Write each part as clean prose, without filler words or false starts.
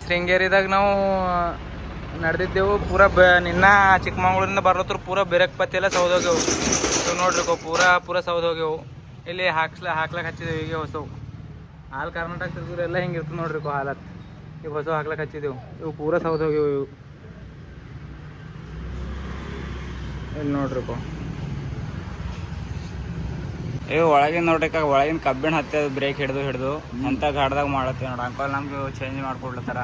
ಶೃಂಗೇರಿದಾಗ ನಾವು ನಡೆದಿದ್ದೆವು ಪೂರ ನಿನ್ನ ಚಿಕ್ಕಮಂಗ್ಳೂರಿಂದ ಬರ್ಲತ್ರು ಪೂರ ಬೆರಕ್ಪತ್ತಿ ಎಲ್ಲ ಸೌದೋಗ್ಯವು. ಇವು ನೋಡ್ರಿಕೋ ಪೂರ ಸೌದೋಗ್ಯವು. ಇಲ್ಲಿ ಹಾಕ್ಲಕ್ಕೆ ಹಚ್ಚಿದೆವು ಈಗ ಹೊಸವು ಹಾಲು. ಕರ್ನಾಟಕ ತಿರ್ಗಿದ್ರೆ ಎಲ್ಲ ಹಿಂಗೆ ಇರ್ತದೆ ನೋಡ್ರಿಕೋ ಹಾಲತ್. ಈಗ ಹೊಸ ಹಾಕ್ಲಕ್ಕೆ ಹಚ್ಚಿದೆವು. ಇವು ಪೂರ ಸೌದೋಗ್ಯವು ಇವು. ಇಲ್ಲಿ ನೋಡ್ರಿಕೋ ಇವು ಒಳಗಿನ ನೋಡ್ರಿಕ ಒಳಗಿನ ಕಬ್ಬಿಣ ಹತ್ತಿ ಬ್ರೇಕ್ ಹಿಡ್ದು ಎಂಥ ಗಾಡ್ದಾಗ ಮಾಡತ್ತೀವಿ ನೋಡಿ. ಅಂಕಲ್ ನಮ್ಗೆ ಚೇಂಜ್ ಮಾಡ್ಕೊಡ್ಲತ್ತಾರ.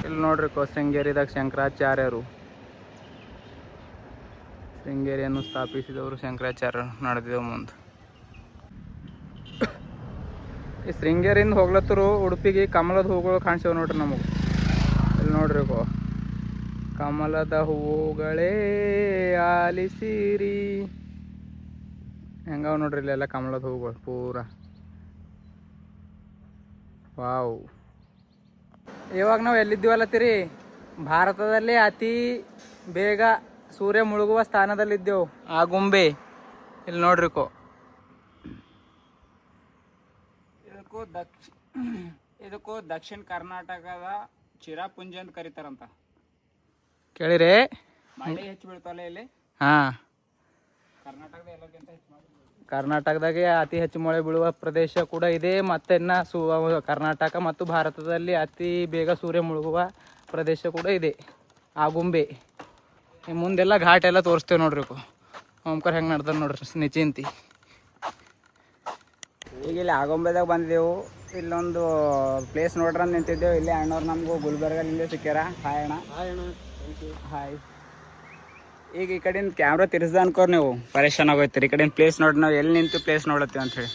ಇಲ್ಲಿ ನೋಡ್ರಿಕೋ ಶೃಂಗೇರಿದಾಗ ಶಂಕರಾಚಾರ್ಯರು, ಶೃಂಗೇರಿಯನ್ನು ಸ್ಥಾಪಿಸಿದವರು ಶಂಕರಾಚಾರ್ಯರು ನಡೆದಿದ್ದೆವು ಮುಂದೆ. ಈ ಶೃಂಗೇರಿಯಿಂದ ಹೋಗ್ಲತ್ತರು ಉಡುಪಿಗೆ ಕಮಲದ ಹೂಗಳು ಕಾಣಿಸ್ಯಾವ ನೋಡ್ರಿ ನಮಗೆ. ಇಲ್ಲಿ ನೋಡ್ರಿಕೋ ಕಮಲದ ಹೂವುಗಳೇ ಆಲಿಸಿರಿ ಹೆಂಗವ ನೋಡ್ರಿ ಇಲ್ಲೆಲ್ಲ ಕಮಲದ ಹೂವುಗಳು ಪೂರ. ವಾವ್. ಇವಾಗ ನಾವು ಎಲ್ಲಿದ್ದೀವಲ್ಲತ್ತೀರಿ, ಭಾರತದಲ್ಲಿ ಅತಿ ಬೇಗ ಸೂರ್ಯ ಮುಳುಗುವ ಸ್ಥಾನದಲ್ಲಿದ್ದೆವು, ಆಗುಂಬೆ. ಇಲ್ಲಿ ನೋಡ್ರಿಕೋ ಇದಕ್ಕೂ ದಕ್ಷಿಣ ಕರ್ನಾಟಕದ ಚಿರಾಪುಂಜಿ ಅಂತ ಕರೀತಾರಂತ. ಕೇಳಿರಿ ಮಳೆ ಹೆಚ್ಚು ಬೀಳ್ತಾವಲ್ಲ ಇಲ್ಲಿ. ಹಾಂ, ಕರ್ನಾಟಕದಾಗೆ ಅತಿ ಹೆಚ್ಚು ಮಳೆ ಬೀಳುವ ಪ್ರದೇಶ ಕೂಡ ಇದೆ. ಮತ್ತು ಕರ್ನಾಟಕ ಮತ್ತು ಭಾರತದಲ್ಲಿ ಅತಿ ಬೇಗ ಸೂರ್ಯ ಮುಳುಗುವ ಪ್ರದೇಶ ಕೂಡ ಇದೆ, ಆಗುಂಬೆ. ಮುಂದೆಲ್ಲ ಘಾಟ್ ಎಲ್ಲ ತೋರಿಸ್ತೇವೆ ನೋಡ್ರಿ. ಓಂಕಾರ ಹೆಂಗೆ ನಡ್ದಾರ ನೋಡ್ರಿ ನಿಚಿಂತಿ. ಈಗ ಇಲ್ಲಿ ಆಗುಂಬೆದಾಗ ಬಂದಿದ್ದೆವು. ಇಲ್ಲೊಂದು ಪ್ಲೇಸ್ ನೋಡ್ರಿ ಅಂತ ನಿಂತಿದ್ದೆವು. ಇಲ್ಲಿ ಅಣ್ಣವ್ರು ನಮಗೂ ಗುಲ್ಬರ್ಗಲ್ಲಿಂದ ಸಿಕ್ಕ್ಯಾರ. ಹಾಯ್ ಅಣ್ಣ. ಹಾಯ್. ಈಗ ಈ ಕಡೆಯಿಂದ ಕ್ಯಾಮ್ರಾ ತಿರ್ಸ್ದ ಅನ್ಕೋರಿ ನೀವು ಪರೇಶಾನ್ ಆಗೋಯ್ತೀರಿ. ಈ ಕಡೆಯಿಂದ ಪ್ಲೇಸ್ ನೋಡಿ ನಾವು ಎಲ್ಲಿ ನಿಂತು ಪ್ಲೇಸ್ ನೋಡತ್ತೀವಿ ಅಂಥೇಳಿ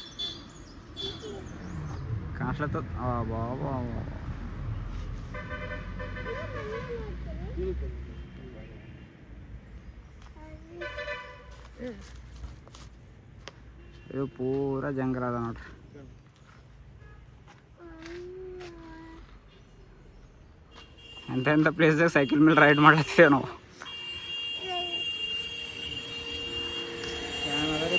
ಕಾಣಿಸ್ಲತ್ತದ. ಇದು ಪೂರ ಜಂಗಲ್ ಅದ ನೋಡ್ರಿ. ಎಂಥ ಪ್ಲೇಸ್ದಾಗ ಸೈಕಲ್ ಮೇಲೆ ರೈಡ್ ಮಾಡತ್ತೀವಿ ನಾವು.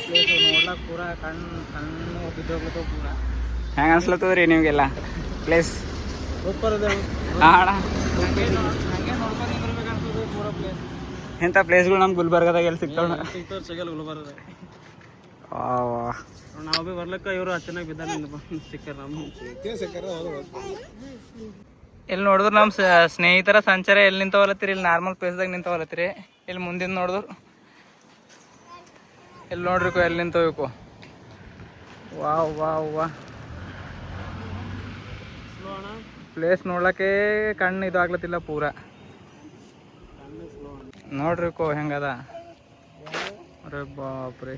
ಪ್ಲೇಸ್ ನೋಡ್ಲಕ್ಕ ಪೂರ ಕಣ್ಣು ಬಿದ್ದೋಗ್ಲತ್ತವ ಪೂರ. ಹೆಂಗೆ ಅನ್ಸ್ಲತ್ತದ ರೀ ನಿಮಗೆಲ್ಲ ಪ್ಲೇಸ್? ಸೂಪರ್ ಅದ ಅಣ್ಣ. ಎಂಥ ಪ್ಲೇಸ್ಗಳು ನಮ್ಮ ಗುಲ್ಬರ್ಗದಾಗ ಎಲ್ಲಿ ಸಿಗ್ತಾವ? ಸಿಗಲ್ಲ ಗುಲ್ಬರ್ಗದಾಗ. ನಾವು ಭೀ ಬರ್ಲಿಕ್ಕ ಇವರು ಅಚ್ಚನಾಗಿ ಬಿದ್ದಾರ ಸಿಕ್ಕಾರ. ಇಲ್ಲಿ ನೋಡಿದ್ರು ನಮ್ಮ ಸ್ನೇಹಿತರ ಸಂಚಾರ ಎಲ್ಲಿ ನಿಂತವಲತ್ತೀರಿ? ಇಲ್ಲಿ ನಾರ್ಮಲ್ ಪ್ಲೇಸ್ದಾಗ ನಿಂತವಲತ್ತೀರಿ. ಇಲ್ಲಿ ಮುಂದಿನ ನೋಡಿದ್ರು ಇಲ್ಲಿ ನೋಡ್ರಿಕೋ ಎಲ್ಲಿ ನಿಂತವಬೇಕು. ವಾವ್ ವಾವ್ ವಾ. ಪ್ಲೇಸ್ ನೋಡ್ಲಕ್ಕೆ ಕಣ್ಣು ಇದು ಆಗ್ಲತ್ತಿಲ್ಲ ಪೂರ. ನೋಡ್ರಿಕೋ ಹೆಂಗದ. ಅರೆ ಬಾಪ್ರೆ.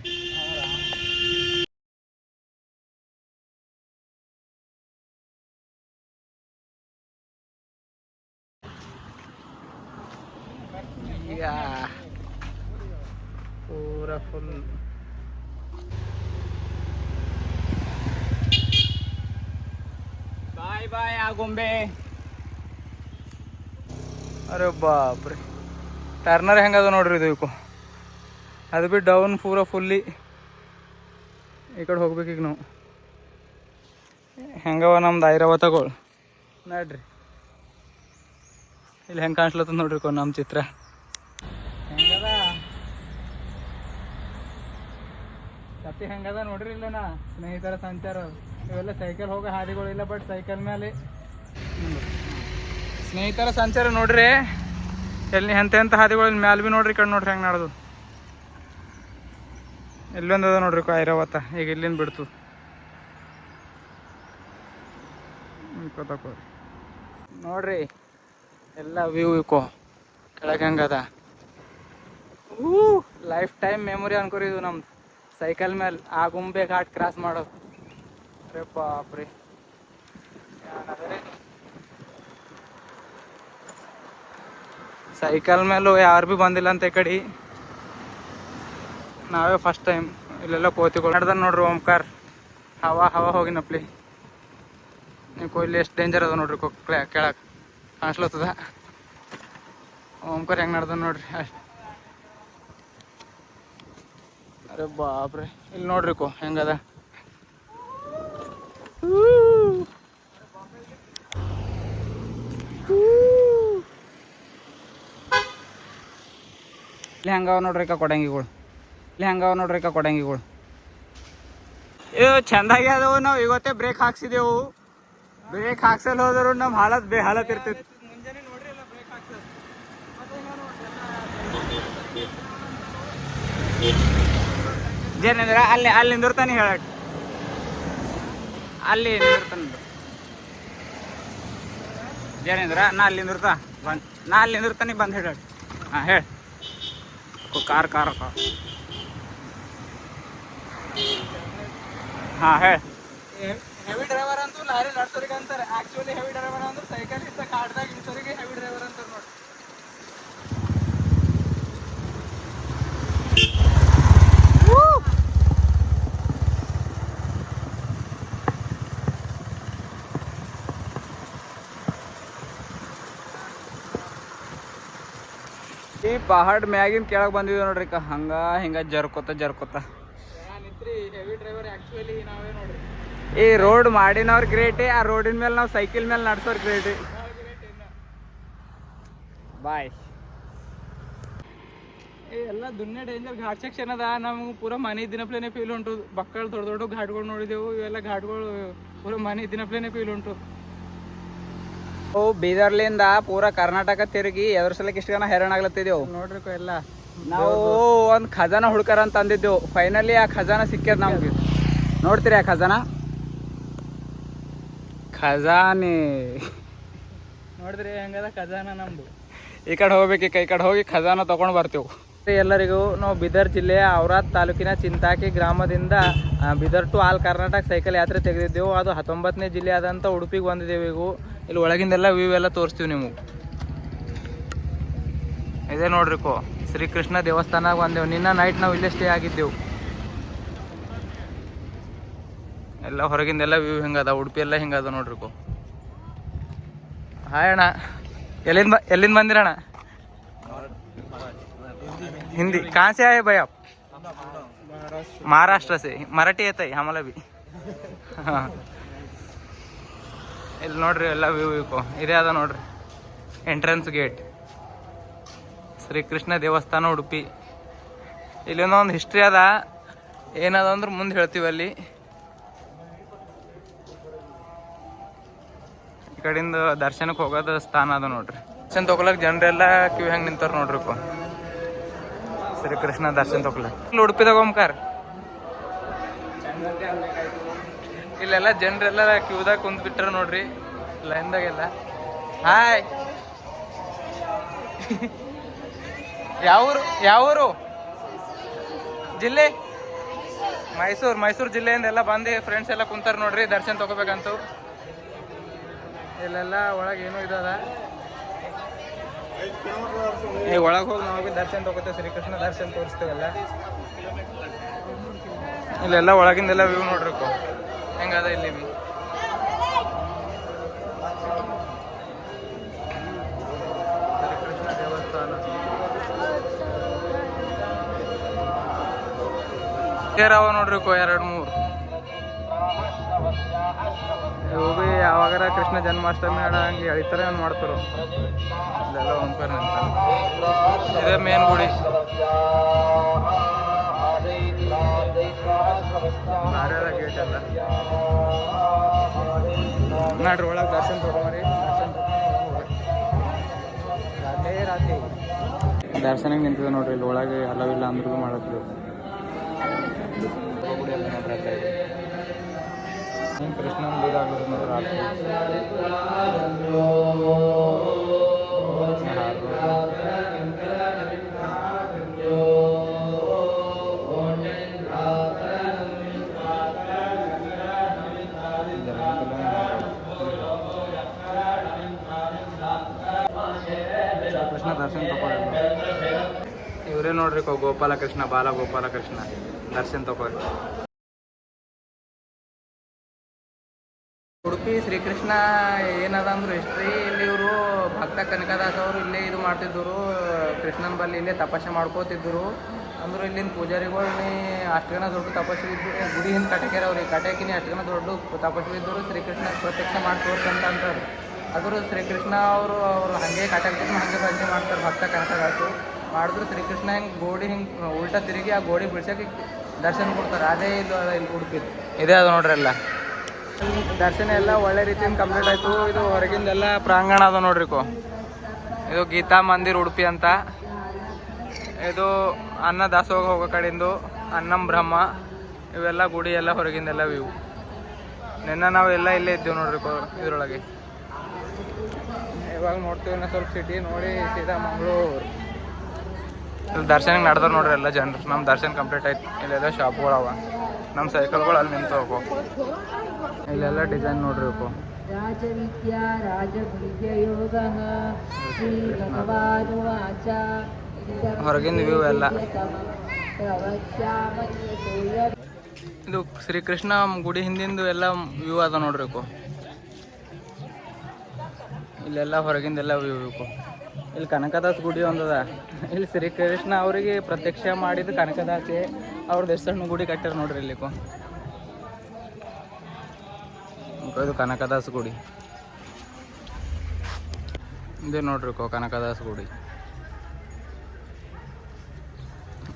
ಈಗ ಪೂರ ಫುಲ್ ಬಾಯ್ ಬಾಯ್ ಆಗುಂಬೆ. ಅರೆ ಬಾಪ್ರಿ. ಟರ್ನರ್ ಹೆಂಗದ ನೋಡ್ರಿ ಇದಕ್ಕೂ. ಅದು ಬಿ ಡೌನ್ ಪೂರ ಫುಲ್ಲಿ. ಈ ಕಡೆ ಹೋಗ್ಬೇಕು ಈಗ ನಾವು. ಹೆಂಗವ ನಮ್ದು ಐರಾವತಗಳು ನೋಡ್ರಿ. ಇಲ್ಲಿ ಹೆಂಗೆ ಕಾಣಿಸ್ಲತ್ತದ ನೋಡ್ರಿ ನಮ್ಮ ಚಿತ್ರ ಹೆಂಗದ. ಸತಿ ಹೆಂಗದ ನೋಡ್ರಿ. ಇಲ್ಲನಾ ಸ್ನೇಹಿತರ ಸಂಚಾರ ಇವೆಲ್ಲ ಸೈಕಲ್ ಹೋಗೋ ಹಾದಿಗಳಿಲ್ಲ, ಬಟ್ ಸೈಕಲ್ ಮೇಲೆ ಸ್ನೇಹಿತರ ಸಂಚಾರ ನೋಡ್ರಿ. ಎಲ್ಲಿ ಎಂಥ ಹಾದಿಗಳು ಮ್ಯಾಲೆ ಭೀ ನೋಡ್ರಿ. ಕಡೆ ನೋಡ್ರಿ ಹೆಂಗೆ ನಾಡ್ದು. ಇಲ್ಲೊಂದು ಅದ ನೋಡ್ರಿ ಐರಾವತ. ಈಗ ಇಲ್ಲಿಂದ ಬಿಡ್ತು ನೋಡ್ರಿ ಎಲ್ಲ ವ್ಯೂ ಇಕೋ ಕೆಳಗೆ ಹೆಂಗದ. ಲೈಫ್ ಟೈಮ್ ಮೆಮೊರಿ ಅನ್ಕೋರಿ ಇದು ನಮ್ದು. ಸೈಕಲ್ ಮೇಲೆ ಆಗುಂಬೆ ಘಾಟ್ ಕ್ರಾಸ್ ಮಾಡೋದು. ಅರೆ ಬಾಪ್ರಿ. ಸೈಕಲ್ ಮೇಲೂ ಯಾರು ಭೀ ಬಂದಿಲ್ಲ ಅಂತ ಈ ಕಡೆ. ನಾವೇ ಫಸ್ಟ್ ಟೈಮ್ ಇಲ್ಲೆಲ್ಲ ಕೋತಿಗಳು ನಡ್ದ ನೋಡ್ರಿ. ಓಂಕಾರ ಹವಾ ಹೋಗಿನಪ್ಲಿ. ನೀವು ಇಲ್ಲಿ ಎಷ್ಟು ಡೇಂಜರ್ ಅದ ನೋಡ್ರಿ. ಕೆಳಗೆ ಕಾಣಿಸ್ಲತ್ತದ. ಓಂಕಾರ ಹೆಂಗೆ ನಡ್ದ ನೋಡ್ರಿ. ಅರೆ ಬಾಪ್ರಿ. ಇಲ್ಲಿ ನೋಡ್ರಿ ಹೆಂಗದ. ಇಲ್ಲಿ ಹಂಗಾವ ನೋಡ್ರಿ ಕೊಡಂಗಿಗಳು, ಇಲ್ಲಿ ಹಂಗಾವ ನೋಡ್ರಿ ಕೊಡಂಗಿಗಳು. ಇವು ಚೆಂದಾಗಿ ಅದವು. ನಾವು ಇವತ್ತೇ ಬ್ರೇಕ್ ಹಾಕ್ಸಿದೆವು. ಬ್ರೇಕ್ ಹಾಕ್ಸಲ್ ಹೋದ್ರು ನಮ್ಮ ಹಾಲತ್ ಹಾಲತ್ ಇರ್ತೈತಿ. ಮುಂಜಾನೆ ನೋಡ್ರಿ ಎಲ್ಲ ಬ್ರೇಕ್ ಹಾಕ್ಸೋದು. ಜೇನಂದ್ರ ಅಲ್ಲಿ ನಿಂದಿರ್ತಾನೆ ಹೇಳಕ್, ಅಲ್ಲಿ ನಿಂದಿರ್ತಾನೆ ಜೇನೇಂದ್ರ. ನಾ ಅಲ್ಲಿ ನಿಂದಿರ್ತಾ ಬಂದು, ನಾ ಅಲ್ಲಿ ನಿಂದಿರ್ತಾನೆ ಬಂದು ಹೇಳ. ಹಾಂ ಹೇಳಿ. ಕಾರ್ ಹಾಂ ಹೇಳಿ. ಹೆವಿ ಡ್ರೈವರ್ ಅಂತೂ ಲಾರಿ ನಡ್ಸೋರಿಗೆ ಅಂತಾರೆ. ಆ್ಯಕ್ಚುಲಿ ಹೆವಿ ಡ್ರೈವರ್ ಅಂದ್ರೆ ಸೈಕಲ್ ಇದ್ದ ಕಾಡ್ದಾಗ ಇನ್ಸೋರಿಗೆ ಹೆವಿ ಡ್ರೈವರ್ ಅಂತಾರೆ ನೋಡಿ. ಈ ಪಹಾಡ್ ಮ್ಯಾಗಿನ ಕೆಳಗೆ ಬಂದಿದ್ವಿ ನೋಡ್ರಿ. ಹಂಗ ಹಿಂಗ ಜರ್ಕೋತ ಹೆವಿ ಡ್ರೈವರ್ ಆ್ಯಕ್ಚುಲಿ ನಾವೇ ನೋಡ್ರಿ. ಈ ರೋಡ್ ಮಾಡಿನವ್ರು ಗ್ರೇಟೇ, ಆ ರೋಡಿನ ಮೇಲೆ ನಾವು ಸೈಕಲ್ ಮೇಲೆ ನಡ್ಸೋರು ಗ್ರೇಟೇ. ಬಾಯ್. ಎಲ್ಲ ದುನ್ನೆ ಡೇಂಜರ್ ಘಾಟ್ ಸೆಕ್ಷನ್ ಅದ. ನಮ್ಗೆ ಪೂರ ಮನೆ ದಿನಪ್ಲೇನೆ ಫೀಲ್ ಉಂಟು. ಬಕ್ಕಳು ದೊಡ್ಡ ಘಾಟ್ಗಳು ನೋಡಿದೆವು. ಇವೆಲ್ಲ ಘಾಟ್ಗಳು ಪೂರ ಮನೆ ದಿನಪ್ಲೇನೆ ಫೀಲ್ ಉಂಟು. ಬೀದರ್ಲಿಂದ ಪೂರ ಕರ್ನಾಟಕ ತಿರುಗಿ ಎದ್ರ ಸಲಕ್ಕೆ ಇಷ್ಟು ಜನ ಹೈರಾಣ ಆಗ್ಲತ್ತಿದೆವು ನೋಡ್ರಿ. ಎಲ್ಲ ನಾವು ಒಂದು ಖಜಾನ ಹುಡ್ಕರ ಅಂತ ಅಂದಿದ್ದೆವು. ಫೈನಲಿ ಆ ಖಜಾನ ಸಿಕ್ಕ್ಯದ ನಮ್ಗೆ. ನೋಡ್ತೀರಿ ಆ ಖಜಾನೆ ನೋಡಿದ್ರಿ ಹೆಂಗದ ಖಜಾನ ನಮ್ದು. ಈ ಕಡೆ ಹೋಗ್ಬೇಕು, ಈ ಕಡೆ ಹೋಗಿ ಖಜಾನ ತಗೊಂಡು ಬರ್ತೀವಿ. ಎಲ್ಲರಿಗೂ ನಾವು ಬೀದರ್ ಜಿಲ್ಲೆಯ ಔರಾದ್ ತಾಲೂಕಿನ ಚಿಂತಾಕಿ ಗ್ರಾಮದಿಂದ Bidar to all Karnataka cycle ಯಾತ್ರೆ ತೆಗೆದಿದ್ದೆವು. ಅದು 19ನೇ ಜಿಲ್ಲೆ ಆದಂಥ ಉಡುಪಿಗೆ ಬಂದಿದ್ದೇವೆ. ಈಗ ಇಲ್ಲಿ ಒಳಗಿಂದೆಲ್ಲ ವ್ಯೂ ಎಲ್ಲ ತೋರಿಸ್ತೀವಿ ನಿಮಗೆ. ಇದೇ ನೋಡ್ರಿ ಶ್ರೀಕೃಷ್ಣ ದೇವಸ್ಥಾನಕ್ಕೆ ಬಂದೆವು. ನಿನ್ನ ನೈಟ್ ನಾವು ಇಲ್ಲೇ ಸ್ಟೇ ಆಗಿದ್ದೆವು. ಎಲ್ಲ ಹೊರಗಿಂದೆಲ್ಲ ವ್ಯೂ ಹಿಂಗದ, ಉಡುಪಿ ಎಲ್ಲ ಹಿಂಗದ ನೋಡ್ರಿ. ಹಾಯ್ ಅಣ್ಣ, ಎಲ್ಲಿಂದ ಬಂದಿರಣ್ಣ? हिंदी कहाँ से आए भाई आप? महाराष्ट्र से. मराठी येत आहे आम्हाला बी. ಹಾಂ, ಇಲ್ಲಿ ನೋಡ್ರಿ ಎಲ್ಲ ವ್ಯೂ ಇದೇ ಅದ ನೋಡ್ರಿ. ಎಂಟ್ರೆನ್ಸ್ ಗೇಟ್ ಶ್ರೀಕೃಷ್ಣ ದೇವಸ್ಥಾನ ಉಡುಪಿ. ಇಲ್ಲಿಂದ ಒಂದು ಹಿಸ್ಟ್ರಿ ಅದ. ಏನದ ಅಂದ್ರೆ ಮುಂದೆ ಹೇಳ್ತೀವಿ. ಅಲ್ಲಿ ಈ ಕಡೆಯಿಂದ ದರ್ಶನಕ್ಕೆ ಹೋಗೋದು ಸ್ಥಾನ ಅದ ನೋಡ್ರಿ. ದರ್ಶನ ತಗೊಳಕ್ ಜನರೆಲ್ಲ ಕ್ಯೂ ಹೆಂಗೆ ನಿಂತಾರ ನೋಡ್ರಿ. ಶ್ರೀಕೃಷ್ಣ ದರ್ಶನ ತಗೊಳಕ್ ಉಡುಪಿದಾಗ ಓಂಕಾರ. ಇಲ್ಲೆಲ್ಲ ಜನರೆಲ್ಲ ಕ್ಯೂದಾಗ ಕುಂತ್ ಬಿಟ್ಟಾರ ನೋಡ್ರಿ, ಲೈನ್ದಾಗೆಲ್ಲ. ಹಾಯ್, ಯಾವೂರು ಜಿಲ್ಲೆ? ಮೈಸೂರು ಜಿಲ್ಲೆಯಿಂದ ಎಲ್ಲ ಬಂದು ಫ್ರೆಂಡ್ಸ್ ಎಲ್ಲ ಕುಂತಾರ ನೋಡ್ರಿ ದರ್ಶನ ತಗೋಬೇಕಂತ. ಇಲ್ಲೆಲ್ಲ ಒಳಗೆ ಏನೂ ಇದದ. ಒಳಗೆ ಹೋಗಿ ನಾವು ದರ್ಶನ ತಗೋತೇವೆ. ಶ್ರೀಕೃಷ್ಣ ದರ್ಶನ ತೋರಿಸ್ತೇವೆಲ್ಲ. ಇಲ್ಲೆಲ್ಲ ಒಳಗಿಂದೆಲ್ಲ ವ್ಯೂ ನೋಡ್ರಿ ಹೆಂಗದ ಇಲ್ಲಿ ಬಿ. ಶ್ರೀಕೃಷ್ಣ ದೇವಸ್ಥಾನ ಅವ ನೋಡ್ರಿ 2-3 ಇವು ಭೀ ಯಾವಾಗಾರ ಕೃಷ್ಣ ಜನ್ಮಾಷ್ಟಮಿ ಹಂಗೆ ಎಳಿತಾರೆ ಏನು ಮಾಡ್ತಾರೋ. ಇಲ್ಲೆಲ್ಲ ಓಂಕಾರ ಅಂತ ಇದೇ ಮೇನ್ ಗುಡಿ. ಗೇಟ್ ಎಲ್ಲ ನೋಡ್ರಿ. ಒಳಗೆ ದರ್ಶನ ತಗೊಂಡ್ರಿ. ರಾತ್ರಿ ದರ್ಶನಕ್ಕೆ ನಿಂತಿದೆ ನೋಡ್ರಿ. ಇಲ್ಲಿ ಒಳಗೆ ಹಲವಿಲ್ಲ ಅಂದ್ರೂ ಮಾಡತ್ತೀವಿ. ಗುಡಿ ಎಲ್ಲ ನೋಡ್ರಿ. ಕೃಷ್ಣನ ಬೀದಾಗ್ಲದ ನೋಡ್ರಿ ರಾತ್ರಿ. ಕೃಷ್ಣ ದರ್ಶನ ತಗೊಳ್ಳಿ. ಇವರೇ ನೋಡ್ರಿ ಗೋಪಾಲಕೃಷ್ಣ, ಬಾಲಗೋಪಾಲಕೃಷ್ಣ ದರ್ಶನ ತಗೊಳ್ಳಿ. ಉಡುಪಿ ಶ್ರೀಕೃಷ್ಣ ಏನದ ಅಂದ್ರೆ ಹಿಸ್ಟ್ರಿ. ಇಲ್ಲಿ ಇವರು ಭಕ್ತ ಕನಕದಾಸ್ ಅವರು ಇಲ್ಲೇ ಇದು ಮಾಡ್ತಿದ್ದರು. ಕೃಷ್ಣನ ಬಲ್ಲಿ ಇಲ್ಲೇ ತಪಸ್ಸೆ ಮಾಡ್ಕೋತಿದ್ದರು. ಅಂದ್ರೆ ಇಲ್ಲಿನ ಪೂಜಾರಿಗಳು ಅಷ್ಟು ಜನ ದೊಡ್ಡ ತಪಸ್ಸು ಇದ್ದರು. ಗುಡಿ ಹಿಂದೆ ಕಟಕೇರ ಅವ್ರಿಗೆ ಕಟಕಿನಿ ಅಷ್ಟು ಜನ ದೊಡ್ಡ ತಪಸ್ಸು ಇದ್ದರು. ಶ್ರೀಕೃಷ್ಣ ಪ್ರತ್ಯಕ್ಷ ಮಾಡಿ ತೋರ್ಸಂತ ಅಂತಾರೆ. ಆದರೂ ಶ್ರೀಕೃಷ್ಣ ಅವರು ಹಾಗೆ ಕಟಕ್ ಹಾಗೆ ಭಜನೆ ಮಾಡ್ತಾರೆ ಭಕ್ತ ಕನಕದಾಸು. ಮಾಡಿದ್ರು ಶ್ರೀಕೃಷ್ಣ ಹಿಂಗೆ ಗೋಡಿ ಹಿಂಗೆ ಉಲ್ಟಾ ತಿರುಗಿ ಆ ಗೋಡಿ ಬಿಡ್ಸಕ್ಕೆ ದರ್ಶನ ಕೊಡ್ತಾರೆ. ಅದೇ ಇಲ್ಲಿ ಉಡುಪಿದ್ದು ಇದೇ ಅದು ನೋಡ್ರಿ ಎಲ್ಲ ದರ್ಶನ ಎಲ್ಲ ಒಳ್ಳೆ ರೀತಿಯಿಂದ ಕಂಪ್ಲೀಟ್ ಆಯಿತು. ಇದು ಹೊರಗಿಂದೆಲ್ಲ ಪ್ರಾಂಗಣ ಅದು ನೋಡ್ರಿಕೋ. ಇದು ಗೀತಾ ಮಂದಿರ್ ಉಡುಪಿ ಅಂತ. ಇದು ಅನ್ನ ದಾಸೋಗ ಹೋಗೋ ಕಡೆಯಿಂದ ಅನ್ನಂ ಬ್ರಹ್ಮ. ಇವೆಲ್ಲ ಗುಡಿ ಎಲ್ಲ ಹೊರಗಿಂದೆಲ್ಲ ವ್ಯೂ. ನಿನ್ನೆ ನಾವು ಎಲ್ಲ ಇಲ್ಲೇ ಇದ್ದೀವಿ ನೋಡ್ರಿಕೋ ಇದರೊಳಗೆ. ಇವಾಗ ನೋಡ್ತೀವಿ ಇನ್ನೂ ಸ್ವಲ್ಪ ಸಿಟಿ ನೋಡಿ ಸೀದಾ ಮಂಗಳೂರು. ಇಲ್ಲಿ ದರ್ಶನಕ್ಕೆ ನಡೆದವ್ರು ನೋಡ್ರಿ ಎಲ್ಲ ಜನರು. ನಮ್ಮ ದರ್ಶನ ಕಂಪ್ಲೀಟ್ ಆಯ್ತು. ಇಲ್ಲೆಲ್ಲ ಶಾಪ್ಗಳವ, ನಮ್ಮ ಸೈಕಲ್ಗಳು ಅಲ್ಲಿ ನಿಂತು ಹೋಗೋ. ಇಲ್ಲೆಲ್ಲ ಡಿಸೈನ್ ನೋಡ್ರಿ ಅಪ್ಪ. ರಾಜವಿದ್ಯಾ ರಾಜಗುಹ್ಯ ಯೋಗ ಶ್ರೀ ಭಗವಾನುವಾಚ ಹೊರಗಿಂದ ವ್ಯೂ ಎಲ್ಲ. ಇದು ಶ್ರೀಕೃಷ್ಣ ಗುಡಿ ಹಿಂದಿಂದು ಎಲ್ಲ ವ್ಯೂ ಅದ ನೋಡ್ರಿಕು. ಇಲ್ಲೆಲ್ಲ ಹೊರಗಿಂದೆಲ್ಲ ವ್ಯೂ ಬೇಕು. ಇಲ್ಲಿ ಕನಕದಾಸ್ ಗುಡಿ ಒಂದದ. ಇಲ್ಲಿ ಶ್ರೀಕೃಷ್ಣ ಅವರಿಗೆ ಪ್ರತ್ಯಕ್ಷ ಮಾಡಿದ ಕನಕದಾಸೆ ಅವ್ರದ್ದು ಎಷ್ಟು ಸಣ್ಣ ಗುಡಿ ಕಟ್ಟಾರ ನೋಡ್ರಿ ಇಲ್ಲಿಕು. ಇದು ಕನಕದಾಸ್ ಗುಡಿ. ಇದೇ ನೋಡ್ರಿಕೋ ಕನಕದಾಸ್ ಗುಡಿ.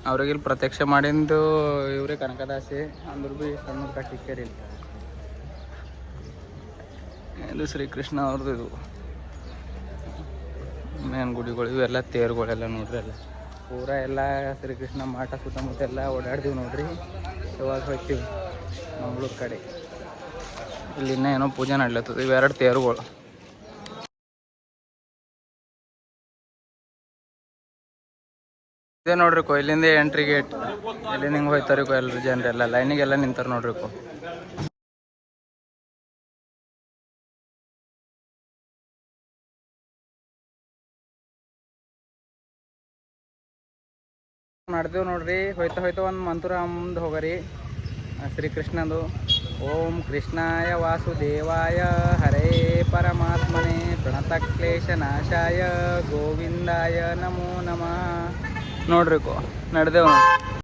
ಅವ್ರಿಗೆ ಇಲ್ಲಿ ಪ್ರತ್ಯಕ್ಷ ಮಾಡಿದ್ದು ಇವ್ರೆ ಕನಕದಾಸೆ. ಅಂದ್ರೂ ಭೀ ಸಣ್ಣ ಕಟ್ಟಿಕ್ಕೇರಿ. ಇದು ಶ್ರೀಕೃಷ್ಣ ಅವ್ರದ್ದು. ಇದು ಮೇನ್ ಗುಡಿಗಳು ಇವೆಲ್ಲ ತೇರುಗಳೆಲ್ಲ ನೋಡ್ರಿ. ಎಲ್ಲ ಪೂರ ಎಲ್ಲ ಶ್ರೀಕೃಷ್ಣ ಮಾಟ ಸುತ್ತಮುತ್ತ ಎಲ್ಲ ಓಡಾಡ್ತೀವಿ ನೋಡ್ರಿ. ಇವಾಗ ಹೋಗ್ತೀವಿ ಮಂಗಳೂರು ಕಡೆ. ಇಲ್ಲಿ ಇನ್ನೂ ಏನೋ ಪೂಜೆ ನಡ್ಲತ್ತದ. ಇವೆರಡು ತೇರುಗಳು. ಇದೇ ನೋಡ್ರಿಕೋ ಇಲ್ಲಿಂದ ಎಂಟ್ರಿ ಗೇಟ್. ಇಲ್ಲಿಂದ ಹಿಂಗೆ ಹೋಯ್ತಾರಿಕೋ ಎಲ್ಲರೂ ಜನರೆಲ್ಲ ಲೈನಿಗೆಲ್ಲ ನಿಂತಾರೆ ನೋಡ್ರಿಕೋ. ಮಾಡ್ದೇವು ನೋಡ್ರಿ. ಹೋಯ್ತಾ ಒಂದು ಮಂತ್ರ ಮುಂದೆ ಹೋಗರಿ ಶ್ರೀಕೃಷ್ಣಂದು. ಓಂ ಕೃಷ್ಣಾಯ ವಾಸುದೇವಾಯ ಹರೇ ಪರಮಾತ್ಮನೇ ಪ್ರಣತಕ್ಲೇಶ ನಾಶಾಯ ಗೋವಿಂದಾಯ ನಮೋ ನಮಃ. ನೋಡ್ರಿಕೋ ನಡೆದೇವು.